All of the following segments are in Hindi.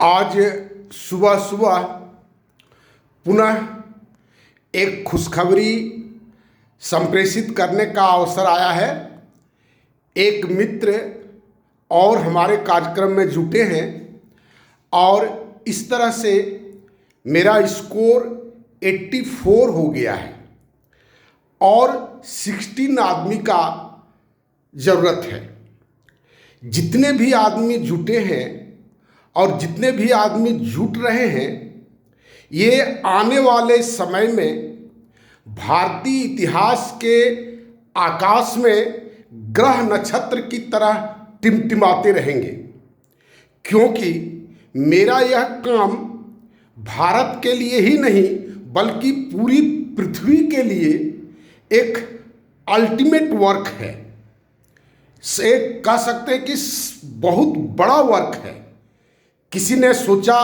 आज सुबह सुबह पुनः एक खुशखबरी संप्रेषित करने का अवसर आया है। एक मित्र और हमारे कार्यक्रम में जुटे हैं और इस तरह से मेरा स्कोर 84 हो गया है और 16 आदमी का ज़रूरत है। जितने भी आदमी जुटे हैं और जितने भी आदमी जुट रहे हैं, ये आने वाले समय में भारतीय इतिहास के आकाश में ग्रह नक्षत्र की तरह टिमटिमाते रहेंगे, क्योंकि मेरा यह काम भारत के लिए ही नहीं बल्कि पूरी पृथ्वी के लिए एक अल्टीमेट वर्क है। एक कह सकते हैं कि बहुत बड़ा वर्क है। किसी ने सोचा,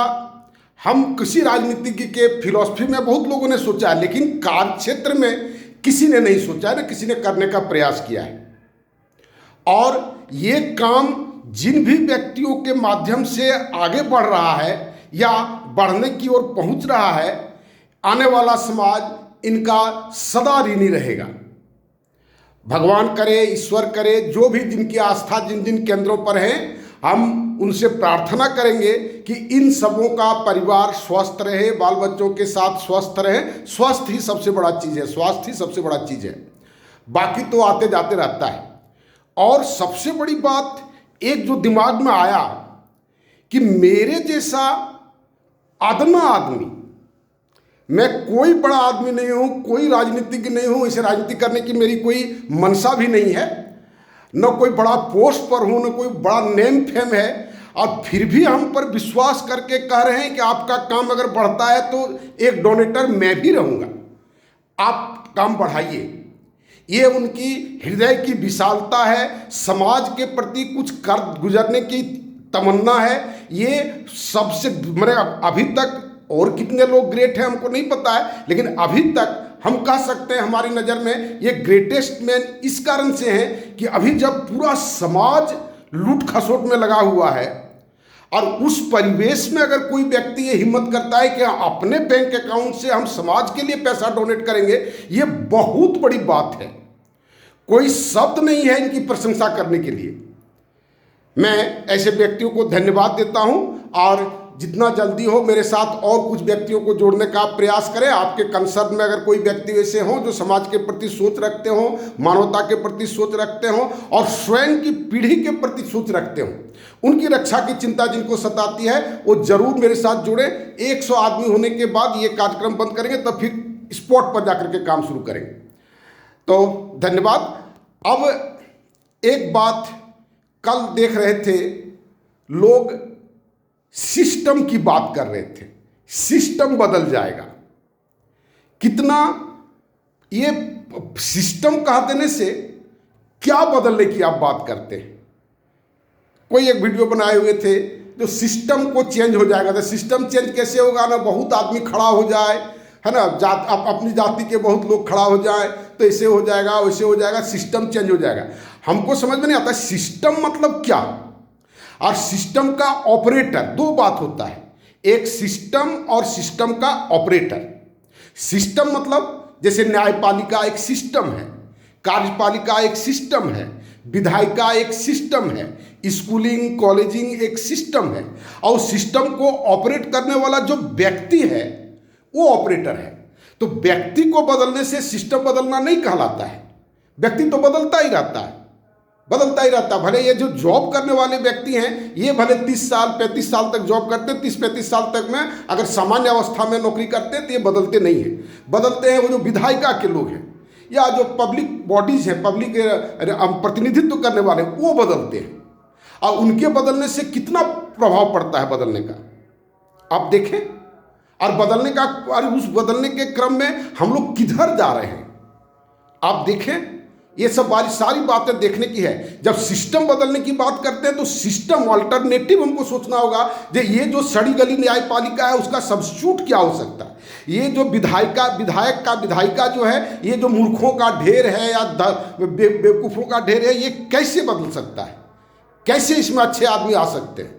हम किसी राजनीति के फिलॉसफी में बहुत लोगों ने सोचा है, लेकिन कार्य क्षेत्र में किसी ने नहीं सोचा है, ना किसी ने करने का प्रयास किया है। और ये काम जिन भी व्यक्तियों के माध्यम से आगे बढ़ रहा है या बढ़ने की ओर पहुंच रहा है, आने वाला समाज इनका सदा ऋणी रहेगा। भगवान करे, ईश्वर करे, जो भी जिनकी आस्था जिन जिन केंद्रों पर है, हम उनसे प्रार्थना करेंगे कि इन सबों का परिवार स्वस्थ रहे, बाल बच्चों के साथ स्वस्थ रहे। स्वस्थ ही सबसे बड़ा चीज़ है, स्वास्थ्य ही सबसे बड़ा चीज़ है, बाकी तो आते जाते रहता है। और सबसे बड़ी बात एक जो दिमाग में आया कि मेरे जैसा अदना आदमी, मैं कोई बड़ा आदमी नहीं हूँ, कोई राजनीतिज्ञ नहीं हूँ, इसे राजनीति करने की मेरी कोई मंशा भी नहीं है, न कोई बड़ा पोस्ट पर हूँ, न कोई बड़ा नेम फेम है, और फिर भी हम पर विश्वास करके कह रहे हैं कि आपका काम अगर बढ़ता है तो एक डोनेटर मैं भी रहूँगा, आप काम बढ़ाइए। ये उनकी हृदय की विशालता है, समाज के प्रति कुछ कर गुजरने की तमन्ना है। ये सबसे मैंने अभी तक, और कितने लोग ग्रेट हैं हमको नहीं पता है, लेकिन अभी तक हम कह सकते हैं हमारी नज़र में ये ग्रेटेस्ट मैन इस कारण से हैं कि अभी जब पूरा समाज लूट खसोट में लगा हुआ है और उस परिवेश में अगर कोई व्यक्ति ये हिम्मत करता है कि अपने बैंक अकाउंट से हम समाज के लिए पैसा डोनेट करेंगे, ये बहुत बड़ी बात है। कोई शब्द नहीं है इनकी प्रशंसा करने के लिए। मैं ऐसे व्यक्तियों को धन्यवाद देता हूं और जितना जल्दी हो मेरे साथ और कुछ व्यक्तियों को जोड़ने का प्रयास करें। आपके कंसर्न में अगर कोई व्यक्ति वैसे हों जो समाज के प्रति सोच रखते हों, मानवता के प्रति सोच रखते हों और स्वयं की पीढ़ी के प्रति सोच रखते हों, उनकी रक्षा की चिंता जिनको सताती है, वो जरूर मेरे साथ जुड़े। 100 आदमी होने के बाद ये कार्यक्रम बंद करेंगे, तब फिर स्पॉट पर जाकर के काम शुरू करेंगे। तो धन्यवाद। अब एक बात, कल देख रहे थे लोग सिस्टम की बात कर रहे थे, सिस्टम बदल जाएगा। कितना ये सिस्टम कह देने से क्या बदलने की आप बात करते हैं। कोई एक वीडियो बनाए हुए थे जो सिस्टम को चेंज हो जाएगा। तो सिस्टम चेंज कैसे होगा ना, बहुत आदमी खड़ा हो जाए, है ना, अपनी जाति के बहुत लोग खड़ा हो जाए तो ऐसे हो जाएगा, वैसे हो जाएगा, सिस्टम चेंज हो जाएगा। हमको समझ में नहीं आता सिस्टम मतलब क्या, और सिस्टम का ऑपरेटर। दो बात होता है, एक सिस्टम और सिस्टम का ऑपरेटर। सिस्टम मतलब जैसे न्यायपालिका एक सिस्टम है, कार्यपालिका एक सिस्टम है, विधायिका एक सिस्टम है, स्कूलिंग कॉलेजिंग एक सिस्टम है, और सिस्टम को ऑपरेट करने वाला जो व्यक्ति है वो ऑपरेटर है। तो व्यक्ति को बदलने से सिस्टम बदलना नहीं कहलाता है। व्यक्ति तो बदलता ही रहता है, बदलता ही रहता है। भले ये जो जॉब करने वाले व्यक्ति हैं, ये भले 30 साल 35 साल तक जॉब करते, 30-35 साल तक में अगर सामान्य अवस्था में नौकरी करते हैं तो ये बदलते नहीं हैं। बदलते हैं वो जो विधायिका के लोग हैं या जो पब्लिक बॉडीज हैं, पब्लिक प्रतिनिधित्व करने वाले, वो बदलते हैं। और उनके बदलने से कितना प्रभाव पड़ता है बदलने का, आप देखें। और बदलने का, और उस बदलने के क्रम में हम लोग किधर जा रहे हैं, आप देखें। ये सब सारी बातें देखने की है। जब सिस्टम बदलने की बात करते हैं तो सिस्टम अल्टरनेटिव हमको सोचना होगा। ये जो सड़ी गली न्यायपालिका है उसका सब्स्टिट्यूट क्या हो सकता है। ये जो विधायिका जो है, ये जो मूर्खों का ढेर है या बेवकूफ़ों का ढेर है, ये कैसे बदल सकता है, कैसे इसमें अच्छे आदमी आ सकते हैं।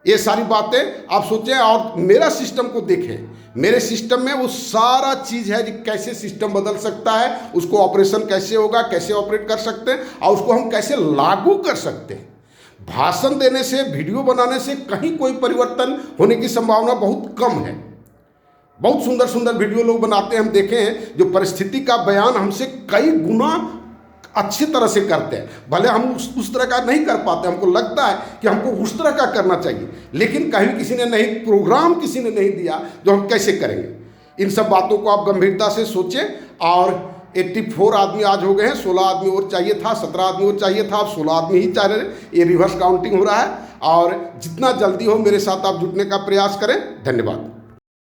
ये सारी बातें आप सोचें और मेरा सिस्टम को देखें। मेरे सिस्टम में वो सारा चीज़ है कि कैसे सिस्टम बदल सकता है, उसको ऑपरेशन कैसे होगा, कैसे ऑपरेट कर सकते हैं और उसको हम कैसे लागू कर सकते हैं। भाषण देने से, वीडियो बनाने से कहीं कोई परिवर्तन होने की संभावना बहुत कम है। बहुत सुंदर सुंदर वीडियो लोग बनाते हैं, हम देखे हैं, जो परिस्थिति का बयान हमसे कई गुना अच्छी तरह से करते हैं। भले हम उस तरह का नहीं कर पाते, हमको लगता है कि हमको उस तरह का करना चाहिए, लेकिन कहीं किसी ने नहीं, प्रोग्राम किसी ने नहीं दिया जो हम कैसे करेंगे। इन सब बातों को आप गंभीरता से सोचें। और 84 आदमी आज हो गए हैं, 16 आदमी और चाहिए था, 17 आदमी और चाहिए था, अब 16 आदमी ही चाह रहे। ये रिवर्स काउंटिंग हो रहा है और जितना जल्दी हो मेरे साथ आप जुटने का प्रयास करें। धन्यवाद।